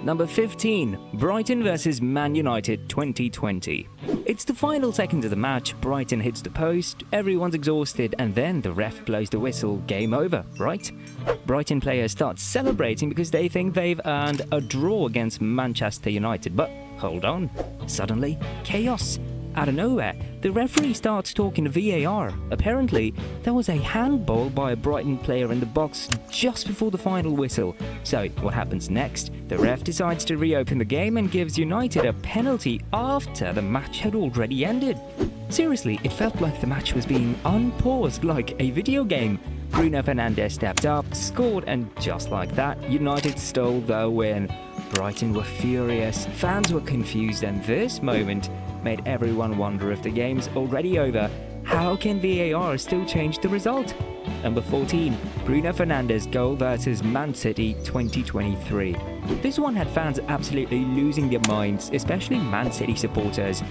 Number 15, Brighton vs Man United 2020. It's the final seconds of the match, Brighton hits the post, everyone's exhausted, and then the ref blows the whistle, game over, right? Brighton players start celebrating because they think they've earned a draw against Manchester United, but hold on, suddenly, chaos. Out of nowhere, the referee starts talking to VAR. Apparently, there was a handball by a Brighton player in the box just before the final whistle. So, what happens next? The ref decides to reopen the game and gives United a penalty after the match had already ended. Seriously, it felt like the match was being unpaused like a video game. Bruno Fernandez stepped up, scored, and just like that, United stole the win. Brighton were furious, fans were confused, and this moment made everyone wonder if the game's already over. How can VAR still change the result? Number 14, Bruno Fernandez goal versus Man City 2023. This one had fans absolutely losing their minds, especially Man City supporters.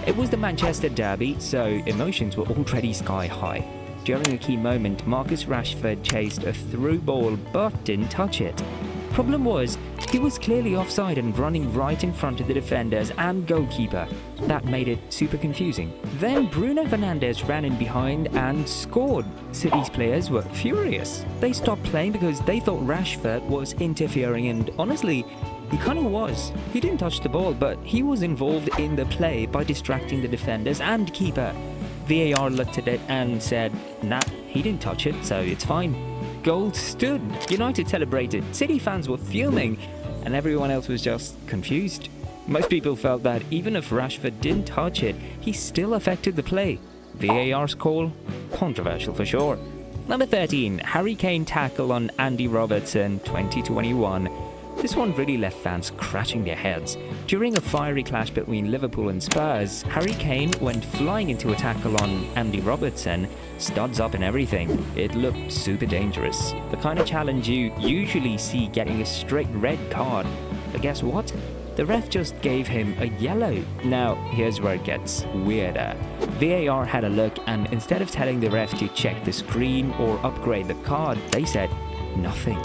It was the Manchester derby, so emotions were already sky high. During a key moment, Marcus Rashford chased a through ball but didn't touch it. Problem was, he was clearly offside and running right in front of the defenders and goalkeeper. That made it super confusing. Then Bruno Fernandez ran in behind and scored. City's players were furious. They stopped playing because they thought Rashford was interfering, and honestly, he kind of was. He didn't touch the ball, but he was involved in the play by distracting the defenders and keeper. VAR looked at it and said, nah, he didn't touch it, so it's fine. Goal stood. United celebrated. City fans were fuming, and everyone else was just confused. Most people felt that even if Rashford didn't touch it, he still affected the play. VAR's call? Controversial for sure. Number 13, Harry Kane tackle on Andy Robertson 2021. This one really left fans scratching their heads. During a fiery clash between Liverpool and Spurs, Harry Kane went flying into a tackle on Andy Robertson, studs up and everything. It looked super dangerous. The kind of challenge you usually see getting a straight red card. But guess what? The ref just gave him a yellow. Now, here's where it gets weirder. VAR had a look, and instead of telling the ref to check the screen or upgrade the card, they said nothing.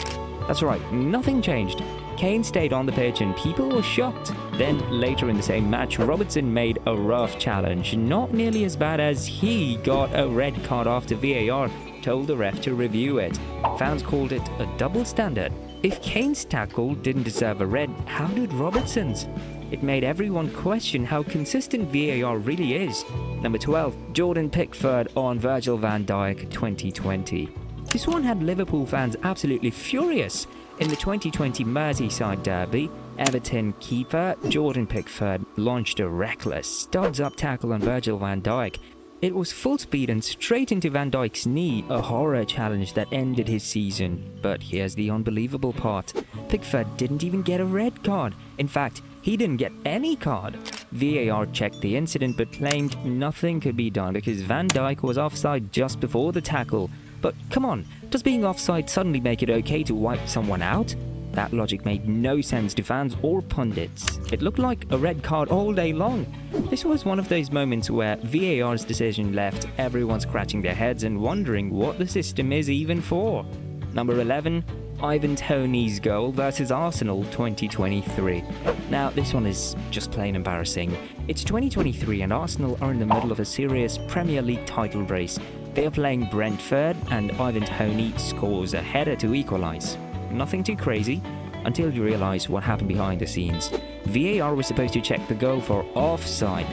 That's right, nothing changed. Kane stayed on the pitch and people were shocked. Then, later in the same match, Robertson made a rough challenge, not nearly as bad as he got a red card after VAR told the ref to review it. Fans called it a double standard. If Kane's tackle didn't deserve a red, how did Robertson's? It made everyone question how consistent VAR really is. Number 12, Jordan Pickford on Virgil van Dijk 2020. This one had Liverpool fans absolutely furious. In the 2020 Merseyside derby, Everton keeper Jordan Pickford launched a reckless studs-up tackle on Virgil van Dijk. It was full speed and straight into Van Dijk's knee, a horror challenge that ended his season. But here's the unbelievable part. Pickford didn't even get a red card. In fact, he didn't get any card. VAR checked the incident but claimed nothing could be done because Van Dijk was offside just before the tackle. But come on, does being offside suddenly make it okay to wipe someone out? That logic made no sense to fans or pundits. It looked like a red card all day long. This was one of those moments where VAR's decision left everyone scratching their heads and wondering what the system is even for. Number 11, Ivan Toney's goal versus Arsenal 2023. Now, this one is just plain embarrassing. It's 2023 and Arsenal are in the middle of a serious Premier League title race. They are playing Brentford and Ivan Toney scores a header to equalise. Nothing too crazy until you realise what happened behind the scenes. VAR was supposed to check the goal for offside.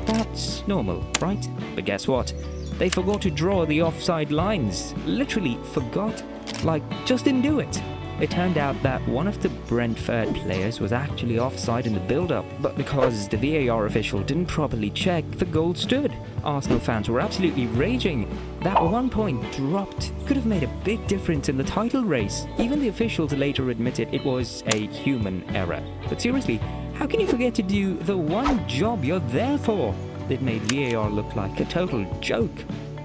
That's normal, right? But guess what? They forgot to draw the offside lines. Literally forgot. Like, just didn't do it. It turned out that one of the Brentford players was actually offside in the build-up, but because the VAR official didn't properly check, the goal stood. Arsenal fans were absolutely raging. That 1 point dropped could have made a big difference in the title race. Even the officials later admitted it was a human error. But seriously, how can you forget to do the one job you're there for? It made VAR look like a total joke.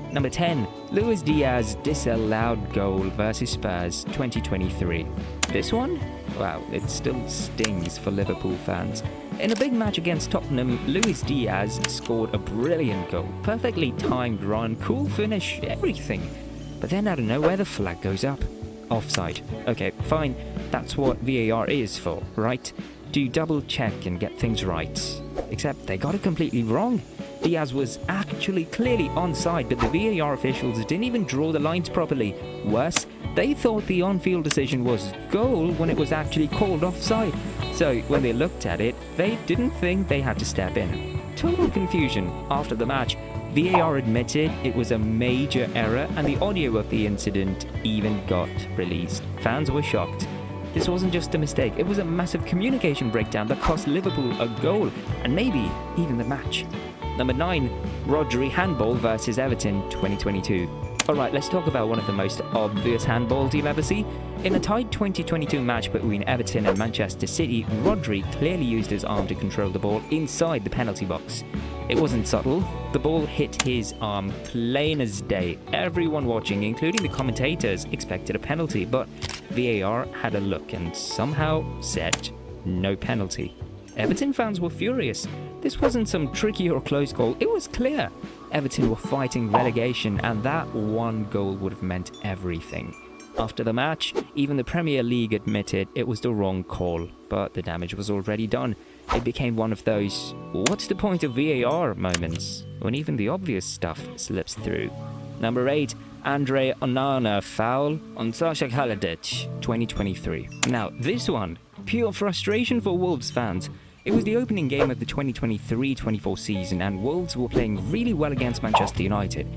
Number 10, Luis Diaz disallowed goal versus Spurs 2023. This one? Wow, it still stings for Liverpool fans. In a big match against Tottenham, Luis Diaz scored a brilliant goal. Perfectly timed run, cool finish, everything. But then out of nowhere the flag goes up. Offside. Okay, fine. That's what VAR is for, right? to double check and get things right. Except they got it completely wrong. Diaz was actually clearly onside, but the VAR officials didn't even draw the lines properly. Worse, they thought the on-field decision was goal when it was actually called offside. So when they looked at it, they didn't think they had to step in. Total confusion. After the match, VAR admitted it was a major error and the audio of the incident even got released. Fans were shocked. This wasn't just a mistake, it was a massive communication breakdown that cost Liverpool a goal and maybe even the match. Number 9, Rodri handball versus Everton 2022. Alright, let's talk about one of the most obvious handballs you'll ever see. In a tight 2022 match between Everton and Manchester City, Rodri clearly used his arm to control the ball inside the penalty box. It wasn't subtle, the ball hit his arm plain as day. Everyone watching, including the commentators, expected a penalty, but VAR had a look and somehow said no penalty. Everton fans were furious. This wasn't some tricky or close call, it was clear. Everton were fighting relegation and that one goal would have meant everything. After the match, even the Premier League admitted it was the wrong call, but the damage was already done. It became one of those, what's the point of VAR moments, when even the obvious stuff slips through. Number 8, Andre Onana foul on Soccerstats 2023. Now, this one, pure frustration for Wolves fans. It was the opening game of the 2023-24 season and Wolves were playing really well against Manchester United.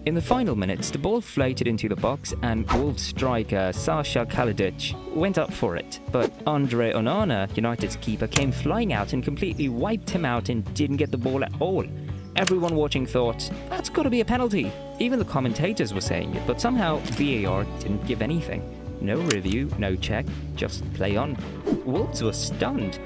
In the final minutes, the ball floated into the box and Wolves striker Soccerstats went up for it. But Andre Onana, United's keeper, came flying out and completely wiped him out and didn't get the ball at all. Everyone watching thought, that's got to be a penalty. Even the commentators were saying it, but somehow VAR didn't give anything. No review, no check, just play on. Wolves were stunned.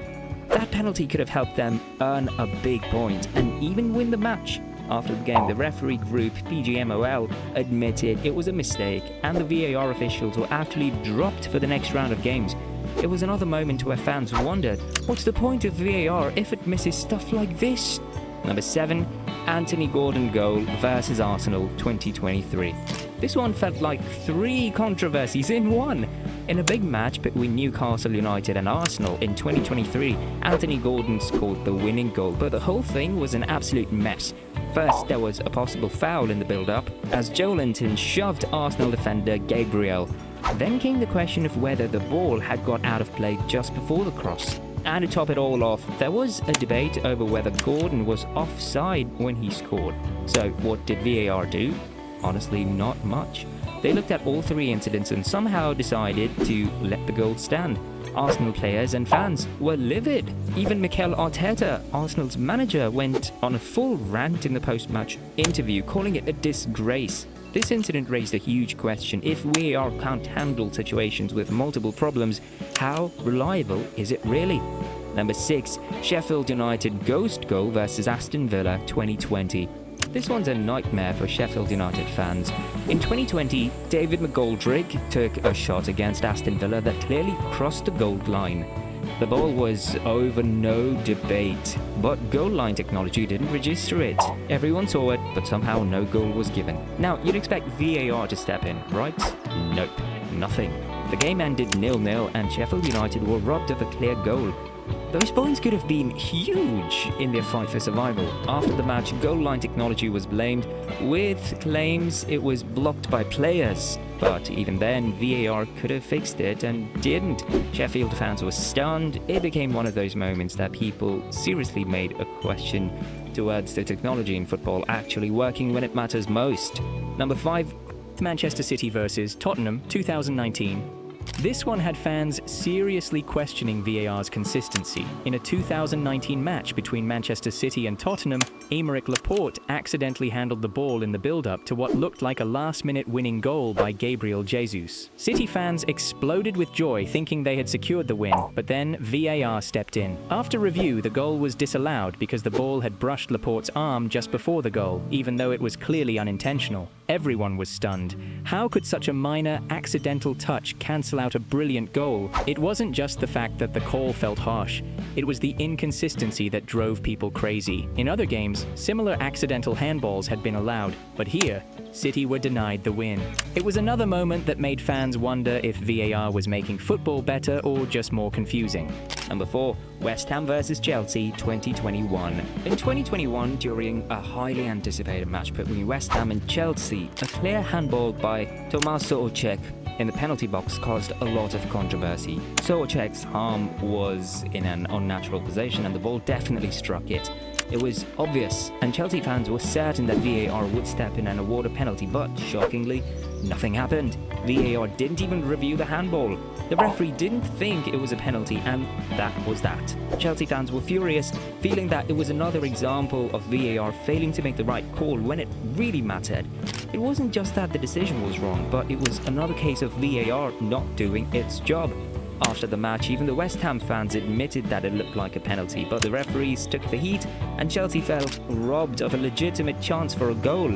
That penalty could have helped them earn a big point and even win the match. After the game, the referee group, PGMOL, admitted it was a mistake and the VAR officials were actually dropped for the next round of games. It was another moment where fans wondered, what's the point of VAR if it misses stuff like this? Number 7, Anthony Gordon goal versus Arsenal 2023. This one felt like 3 controversies in one. In a big match between Newcastle United and Arsenal in 2023, Anthony Gordon scored the winning goal, but the whole thing was an absolute mess. First, there was a possible foul in the build-up, as Joelinton shoved Arsenal defender Gabriel. Then came the question of whether the ball had got out of play just before the cross. And to top it all off, there was a debate over whether Gordon was offside when he scored. So what did VAR do? Honestly, not much. They looked at all 3 incidents and somehow decided to let the goal stand. Arsenal players and fans were livid. Even Mikel Arteta, Arsenal's manager, went on a full rant in the post-match interview, calling it a disgrace. This incident raised a huge question. If VAR can't handle situations with multiple problems, how reliable is it really? Number 6, Sheffield United ghost goal versus Aston Villa 2020. This one's a nightmare for Sheffield United fans. In 2020, David McGoldrick took a shot against Aston Villa that clearly crossed the goal line. The ball was over no debate, but goal line technology didn't register it. Everyone saw it, but somehow no goal was given. Now, you'd expect VAR to step in, right? Nope, nothing. The game ended 0-0 and Sheffield United were robbed of a clear goal. Those points could have been huge in their fight for survival. After the match, goal line technology was blamed, with claims it was blocked by players. But even then, VAR could have fixed it and didn't. Sheffield fans were stunned. It became one of those moments that people seriously made a question towards the technology in football actually working when it matters most. Number 5, Manchester City versus Tottenham 2019. This one had fans seriously questioning VAR's consistency. In a 2019 match between Manchester City and Tottenham, Aymeric Laporte accidentally handled the ball in the build-up to what looked like a last-minute winning goal by Gabriel Jesus. City fans exploded with joy thinking they had secured the win, but then VAR stepped in. After review, the goal was disallowed because the ball had brushed Laporte's arm just before the goal, even though it was clearly unintentional. Everyone was stunned. How could such a minor, accidental touch cancel out a brilliant goal? It wasn't just the fact that the call felt harsh. It was the inconsistency that drove people crazy. In other games, similar accidental handballs had been allowed, but here, City were denied the win. It was another moment that made fans wonder if VAR was making football better or just more confusing. Number 4, West Ham vs Chelsea 2021. In 2021, during a highly anticipated match between West Ham and Chelsea, a clear handball by Tomáš Souček in the penalty box caused a lot of controversy. Souček's arm was in an unnatural position and the ball definitely struck it. It was obvious, and Chelsea fans were certain that VAR would step in and award a penalty, but shockingly, nothing happened. VAR didn't even review the handball. The referee didn't think it was a penalty, and that was that. Chelsea fans were furious, feeling that it was another example of VAR failing to make the right call when it really mattered. It wasn't just that the decision was wrong, but it was another case of VAR not doing its job. After the match, even the West Ham fans admitted that it looked like a penalty, but the referees took the heat and Chelsea felt robbed of a legitimate chance for a goal.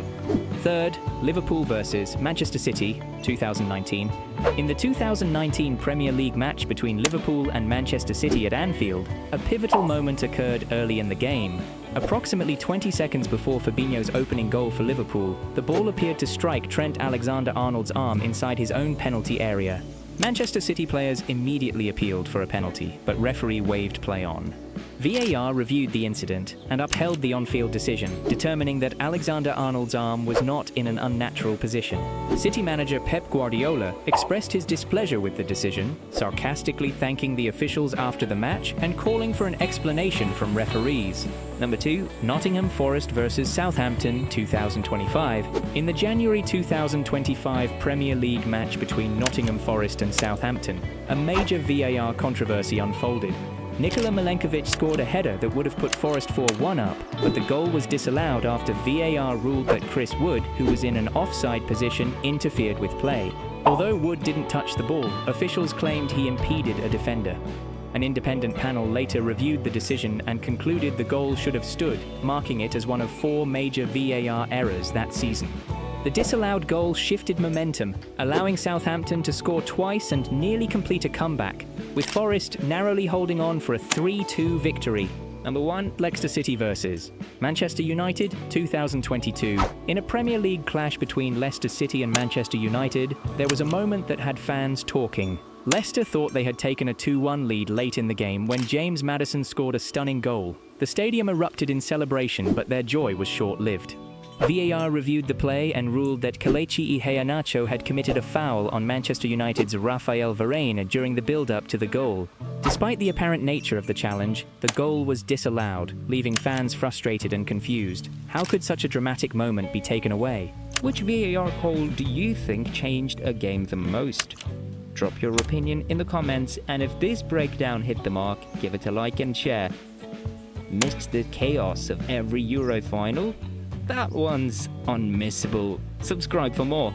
Third, Liverpool vs Manchester City 2019. In the 2019 Premier League match between Liverpool and Manchester City at Anfield, a pivotal moment occurred early in the game. Approximately 20 seconds before Fabinho's opening goal for Liverpool, the ball appeared to strike Trent Alexander-Arnold's arm inside his own penalty area. Manchester City players immediately appealed for a penalty, but referee waved play on. VAR reviewed the incident and upheld the on-field decision, determining that Alexander-Arnold's arm was not in an unnatural position. City manager Pep Guardiola expressed his displeasure with the decision, sarcastically thanking the officials after the match and calling for an explanation from referees. Number 2, Nottingham Forest vs Southampton 2025. In the January 2025 Premier League match between Nottingham Forest and Southampton, a major VAR controversy unfolded. Nikola Milenkovic scored a header that would have put Forest 4-1 up, but the goal was disallowed after VAR ruled that Chris Wood, who was in an offside position, interfered with play. Although Wood didn't touch the ball, officials claimed he impeded a defender. An independent panel later reviewed the decision and concluded the goal should have stood, marking it as one of 4 major VAR errors that season. The disallowed goal shifted momentum, allowing Southampton to score twice and nearly complete a comeback, with Forest narrowly holding on for a 3-2 victory. Number 1, Leicester City vs Manchester United 2022. In a Premier League clash between Leicester City and Manchester United, there was a moment that had fans talking. Leicester thought they had taken a 2-1 lead late in the game when James Maddison scored a stunning goal. The stadium erupted in celebration, but their joy was short-lived. VAR reviewed the play and ruled that Kelechi Iheanacho had committed a foul on Manchester United's Raphael Varane during the build-up to the goal. Despite the apparent nature of the challenge, the goal was disallowed, leaving fans frustrated and confused. How could such a dramatic moment be taken away? which VAR call do you think changed a game the most? Drop your opinion in the comments, and if this breakdown hit the mark, give it a like and share. Missed the chaos of every Euro final? That one's unmissable. Subscribe for more.